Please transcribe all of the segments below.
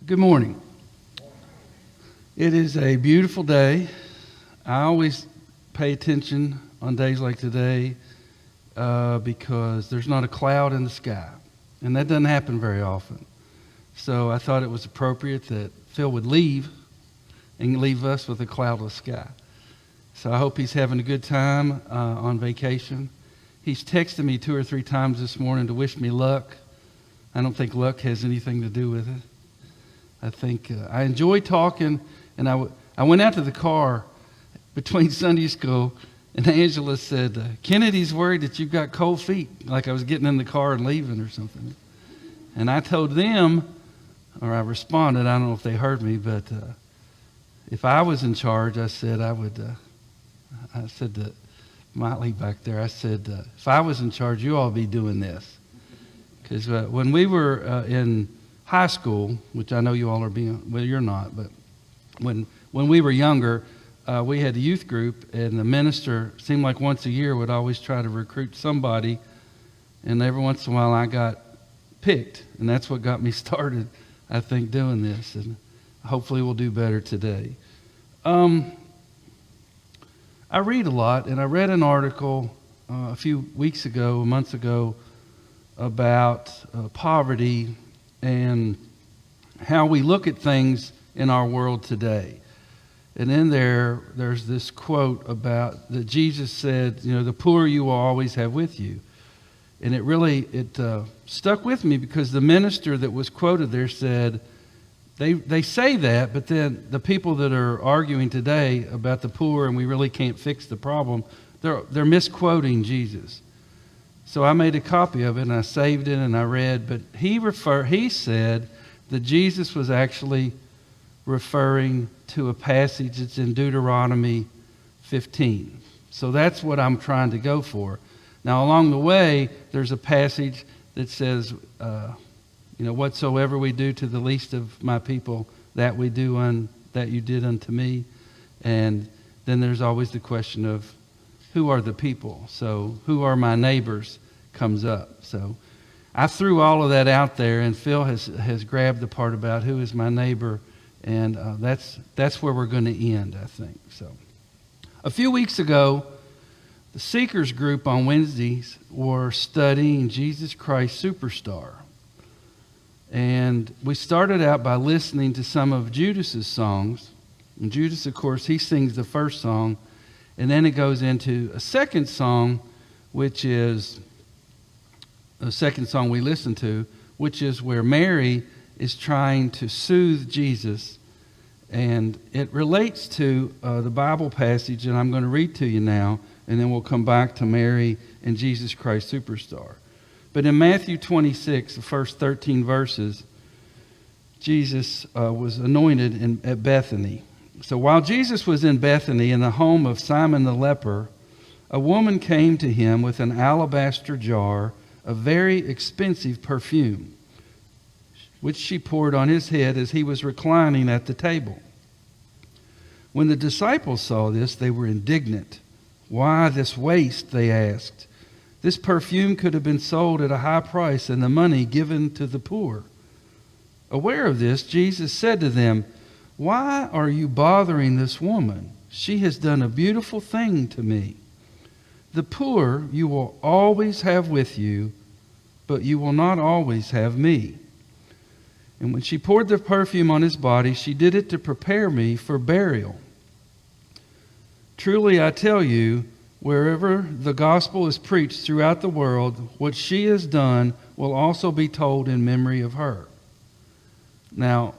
Good morning. It is a beautiful day. I always pay attention on days like today because there's not a cloud in the sky, and that doesn't happen very often. So I thought it was appropriate that Phil would leave and leave us with a cloudless sky. So I hope he's having a good time on vacation. He's texted me 2 or 3 times this morning to wish me luck. I don't think luck has anything to do with it. I think I enjoy talking, and I went out to the car between Sunday school, and Angela said, Kennedy's worried that you've got cold feet, like I was getting in the car and leaving or something. And I told them, or I responded, I don't know if they heard me, but if I was in charge, I said I said to Motley back there, I said, if I was in charge, you all be doing this. Because when we were in high school, which I know you all are being, well, you're not, but when we were younger, we had a youth group, and the minister seemed like once a year would always try to recruit somebody, and every once in a while I got picked, and that's what got me started, I think, doing this, and hopefully we'll do better today. I read a lot, and I read an article a few months ago, about poverty and how we look at things in our world today. And in there's this quote about that Jesus said, the poor you will always have with you. And it stuck with me because the minister that was quoted there said, they say that, but then the people that are arguing today about the poor and we really can't fix the problem, they're misquoting Jesus. So I made a copy of it and I saved it and I read, but he said that Jesus was actually referring to a passage that's in Deuteronomy 15. So that's what I'm trying to go for. Now along the way, there's a passage that says, whatsoever we do to the least of my people, that we do that you did unto me. And then there's always the question of, who are the people? So who are my neighbors comes up. So I threw all of that out there, and Phil has grabbed the part about who is my neighbor, and that's where we're going to end, I think. So a few weeks ago, the Seekers group on Wednesdays were studying Jesus Christ Superstar. And we started out by listening to some of Judas's songs. And Judas, of course, he sings the first song. And then it goes into a second song, which is the second song we listened to, which is where Mary is trying to soothe Jesus. And it relates to the Bible passage, and I'm going to read to you now, and then we'll come back to Mary and Jesus Christ Superstar. But in Matthew 26, the first 13 verses, Jesus was anointed at Bethany. So while Jesus was in Bethany in the home of Simon the leper, a woman came to him with an alabaster jar of very expensive perfume, which she poured on his head as he was reclining at the table. When the disciples saw this, they were indignant. Why this waste, they asked. This perfume could have been sold at a high price and the money given to the poor. Aware of this, Jesus said to them, why are you bothering this woman? She has done a beautiful thing to me. The poor you will always have with you, but you will not always have me. And when she poured the perfume on his body, she did it to prepare me for burial. Truly I tell you, wherever the gospel is preached throughout the world, what she has done will also be told in memory of her. Now,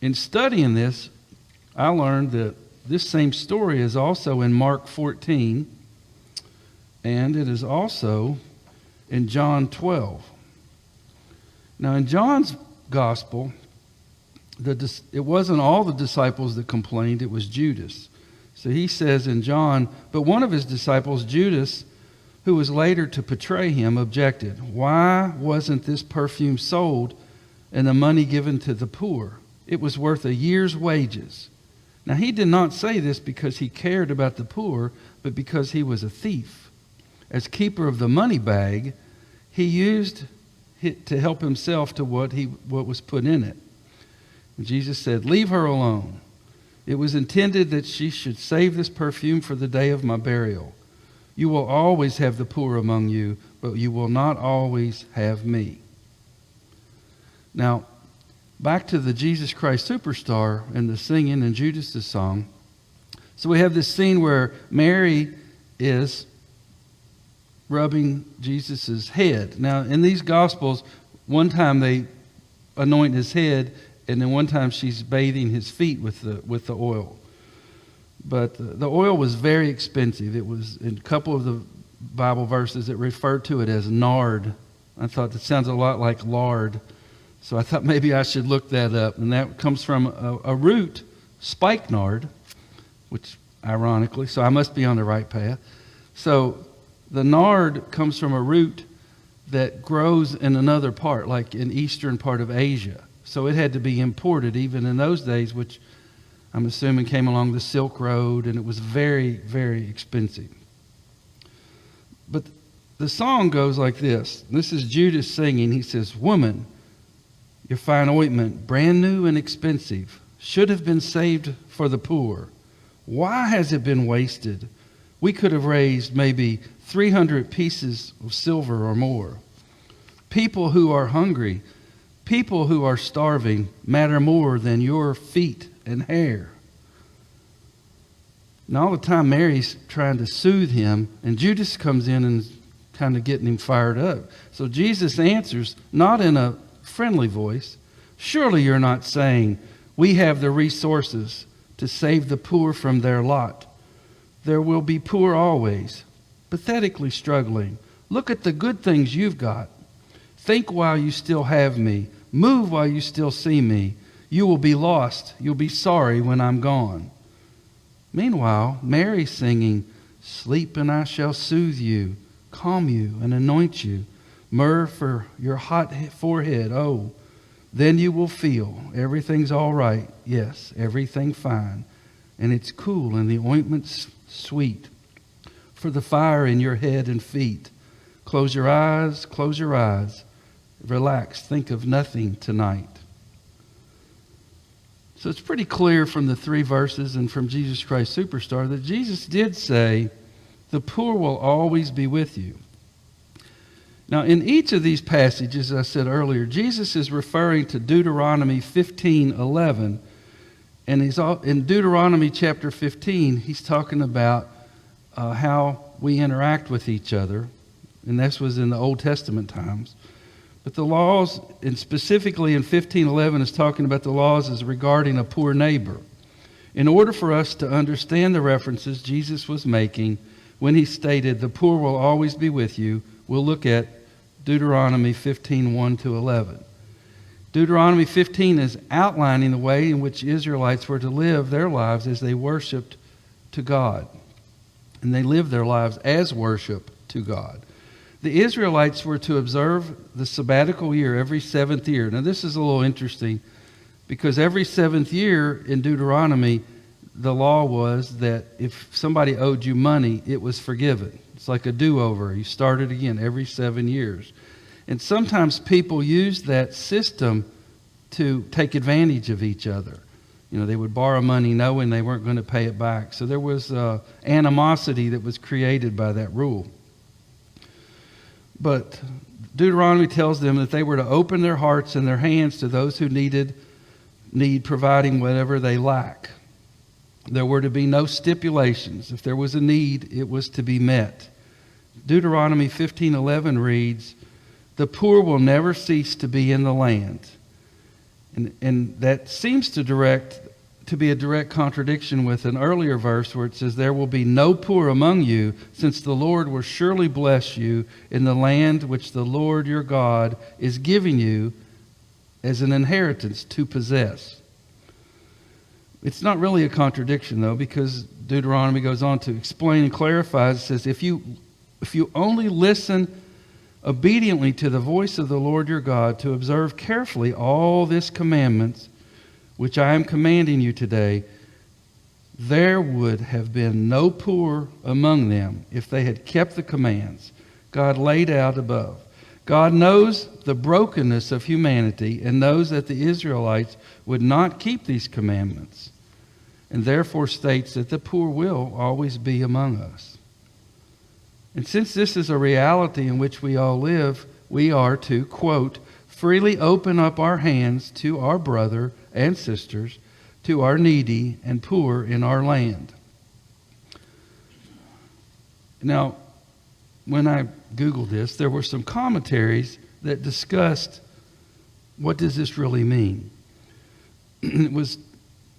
in studying this, I learned that this same story is also in Mark 14, and it is also in John 12. Now, in John's gospel, it wasn't all the disciples that complained, it was Judas. So he says in John, but one of his disciples, Judas, who was later to betray him, objected. Why wasn't this perfume sold and the money given to the poor? It was worth a year's wages. Now, he did not say this because he cared about the poor, but because he was a thief. As keeper of the money bag, he used it to help himself to what was put in it. And Jesus said, "Leave her alone. It was intended that she should save this perfume for the day of my burial. You will always have the poor among you, but you will not always have me." Now, back to the Jesus Christ Superstar and the singing and Judas' song. So we have this scene where Mary is rubbing Jesus' head. Now, in these Gospels, one time they anoint his head, and then one time she's bathing his feet with the oil. But the oil was very expensive. It was, in a couple of the Bible verses, it referred to it as nard. I thought that sounds a lot like lard. So I thought maybe I should look that up. And that comes from a root, spikenard, which ironically, so I must be on the right path. So the nard comes from a root that grows in another part, like in eastern part of Asia. So it had to be imported even in those days, which I'm assuming came along the Silk Road, and it was very, very expensive. But the song goes like this. This is Judas singing. He says, "Woman, your fine ointment, brand new and expensive, should have been saved for the poor. Why has it been wasted? We could have raised maybe 300 pieces of silver or more. People who are hungry, people who are starving, matter more than your feet and hair." And all the time Mary's trying to soothe him, and Judas comes in and kind of getting him fired up. So Jesus answers, not in a friendly voice, "Surely you're not saying, 'We have the resources to save the poor from their lot.' There will be poor always, pathetically struggling. Look at the good things you've got. Think while you still have me. Move while you still see me. You will be lost. You'll be sorry when I'm gone." Meanwhile, Mary's singing, "Sleep and I shall soothe you, calm you and anoint you. Myrrh for your hot forehead, oh. Then you will feel everything's all right. Yes, everything fine. And it's cool and the ointment's sweet. For the fire in your head and feet. Close your eyes, close your eyes. Relax, think of nothing tonight." So it's pretty clear from the three verses and from Jesus Christ Superstar that Jesus did say, "The poor will always be with you." Now, in each of these passages, as I said earlier, Jesus is referring to Deuteronomy 15:11. And in Deuteronomy chapter 15, he's talking about how we interact with each other. And this was in the Old Testament times. But the laws, and specifically in 15:11, is talking about the laws as regarding a poor neighbor. In order for us to understand the references Jesus was making when he stated, "The poor will always be with you," we'll look at Deuteronomy 15:1-11. Deuteronomy 15 is outlining the way in which Israelites were to live their lives as they worshiped to God. And they lived their lives as worship to God. The Israelites were to observe the sabbatical year every seventh year. Now this is a little interesting because every seventh year in Deuteronomy, the law was that if somebody owed you money, it was forgiven. It's like a do-over. You start it again every 7 years. And sometimes people used that system to take advantage of each other. You know, they would borrow money knowing they weren't going to pay it back. So there was animosity that was created by that rule. But Deuteronomy tells them that they were to open their hearts and their hands to those who need providing whatever they lack. There were to be no stipulations. If there was a need, it was to be met. Deuteronomy 15:11 reads, "The poor will never cease to be in the land." And that seems to be a direct contradiction with an earlier verse where it says, "There will be no poor among you, since the Lord will surely bless you in the land which the Lord your God is giving you as an inheritance to possess." It's not really a contradiction, though, because Deuteronomy goes on to explain and clarify. It says, if you only listen obediently to the voice of the Lord your God, to observe carefully all these commandments which I am commanding you today, there would have been no poor among them if they had kept the commands God laid out above. God knows the brokenness of humanity and knows that the Israelites would not keep these commandments, and therefore states that the poor will always be among us. And since this is a reality in which we all live, we are to, quote, freely open up our hands to our brother and sisters, to our needy and poor in our land. Now, when I Googled this, there were some commentaries that discussed what does this really mean. It was,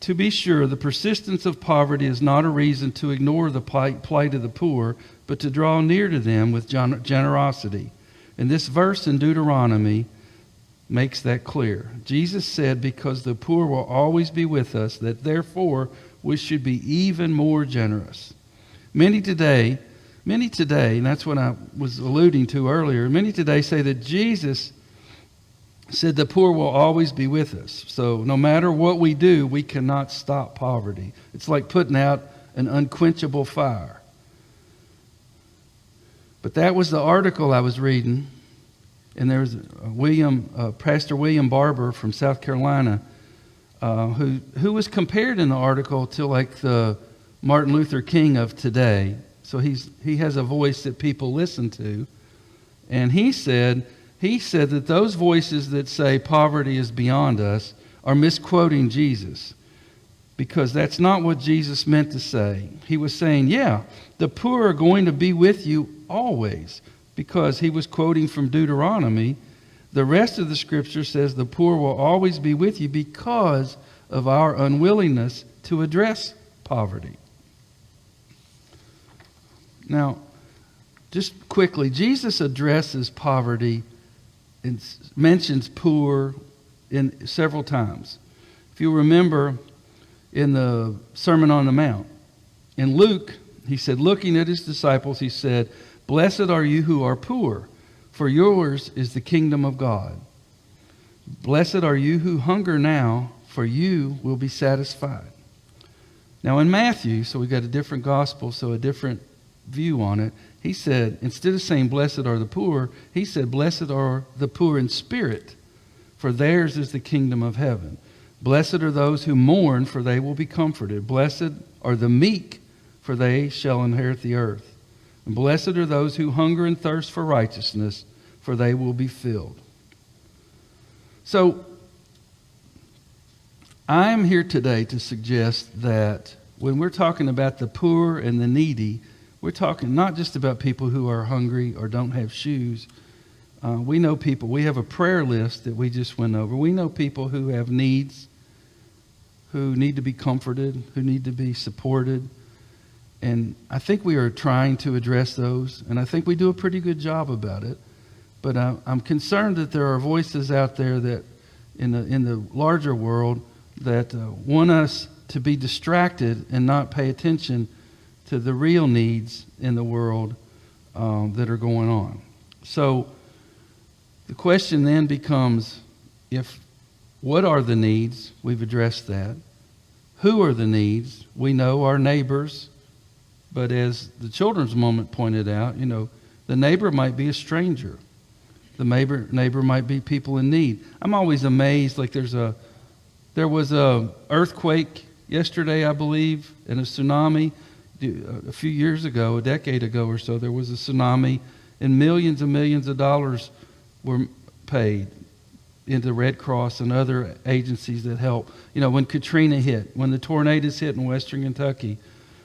to be sure, the persistence of poverty is not a reason to ignore the plight of the poor, but to draw near to them with generosity. And this verse in Deuteronomy makes that clear. Jesus said, because the poor will always be with us, that therefore we should be even more generous. Many today, and that's what I was alluding to earlier, many today say that Jesus said the poor will always be with us. So no matter what we do, we cannot stop poverty. It's like putting out an unquenchable fire. But that was the article I was reading, and there was Pastor William Barber from South Carolina, who was compared in the article to like the Martin Luther King of today. So he has a voice that people listen to, and he said that those voices that say poverty is beyond us are misquoting Jesus, because that's not what Jesus meant to say. He was saying, yeah, the poor are going to be with you always, because he was quoting from Deuteronomy. The rest of the scripture says the poor will always be with you because of our unwillingness to address poverty. Now, just quickly, Jesus addresses poverty and mentions poor in several times. If you remember in the Sermon on the Mount, in Luke, he said, looking at his disciples, he said, "Blessed are you who are poor, for yours is the kingdom of God. Blessed are you who hunger now, for you will be satisfied." Now in Matthew, so we got a different gospel, so a different view on it. He said, instead of saying blessed are the poor, he said, blessed are the poor in spirit, for theirs is the kingdom of heaven. Blessed are those who mourn, for they will be comforted. Blessed are the meek, for they shall inherit the earth. And blessed are those who hunger and thirst for righteousness, for they will be filled. So, I'm here today to suggest that when we're talking about the poor and the needy, we're talking not just about people who are hungry or don't have shoes. We know people, we have a prayer list that we just went over. We know people who have needs, who need to be comforted, who need to be supported. And I think we are trying to address those, and I think we do a pretty good job about it. But I'm concerned that there are voices out there that in the larger world that want us to be distracted and not pay attention to the real needs in the world that are going on. So the question then becomes, what are the needs? We've addressed that. Who are the needs? We know our neighbors, but as the children's moment pointed out, the neighbor might be a stranger. The neighbor might be people in need. I'm always amazed, like there was a earthquake yesterday, I believe, and a tsunami. A few years ago, a decade ago or so, there was a tsunami, and millions and millions of dollars were paid into Red Cross and other agencies that help. When Katrina hit, when the tornadoes hit in western Kentucky,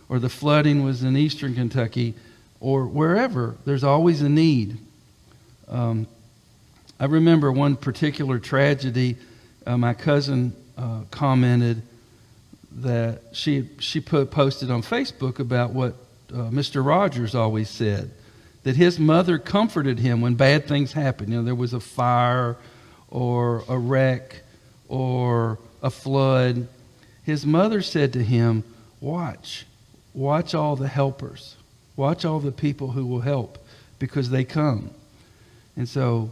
or the flooding was in eastern Kentucky, or wherever, there's always a need. I remember one particular tragedy. My cousin commented that she posted on Facebook about what Mr. Rogers always said, that his mother comforted him when bad things happened. There was a fire or a wreck or a flood. His mother said to him, watch all the helpers. Watch all the people who will help, because they come. And so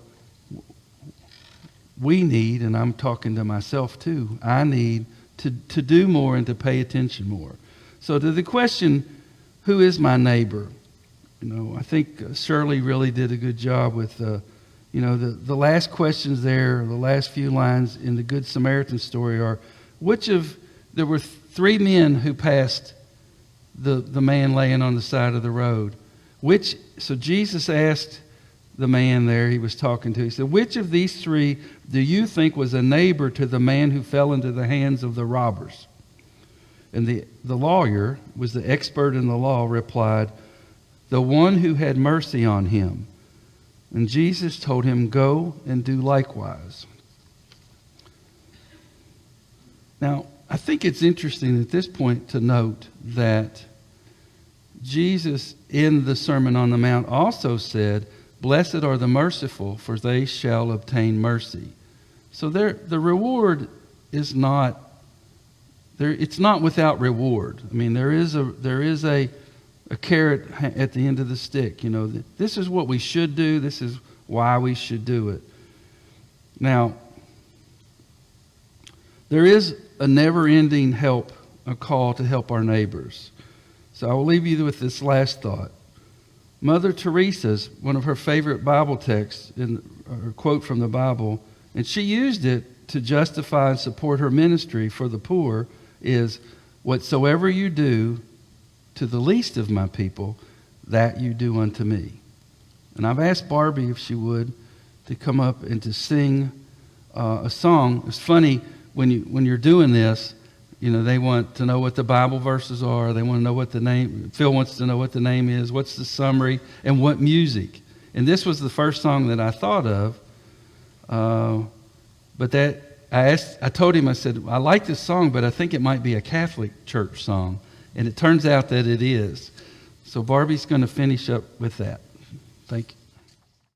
we need, and I'm talking to myself too, I need to do more and to pay attention more. So to the question, who is my neighbor? I think Shirley really did a good job with, the last questions there, the last few lines in the Good Samaritan story are, there were 3 men who passed the man laying on the side of the road. So Jesus asked the man there he was talking to, he said, which of these 3 do you think was a neighbor to the man who fell into the hands of the robbers? And the lawyer, was the expert in the law, replied, the one who had mercy on him. And Jesus told him, go and do likewise. Now, I think it's interesting at this point to note that Jesus in the Sermon on the Mount also said, blessed are the merciful, for they shall obtain mercy. So the reward is not there. It's not without reward. I mean, there is a carrot at the end of the stick. This is what we should do. This is why we should do it. Now, there is a never-ending a call to help our neighbors. So I will leave you with this last thought. Mother Teresa's, one of her favorite Bible texts, or quote from the Bible, and she used it to justify and support her ministry for the poor, is, whatsoever you do to the least of my people, that you do unto me. And I've asked Barbie if she would to come up and to sing a song. It's funny when you're doing this, they want to know what the Bible verses are. They want to know what the name. Phil wants to know what the name is. What's the summary and what music? And this was the first song that I thought of. But that I told him, I said, I like this song, but I think it might be a Catholic church song. And it turns out that it is. So Barbie's going to finish up with that. Thank you.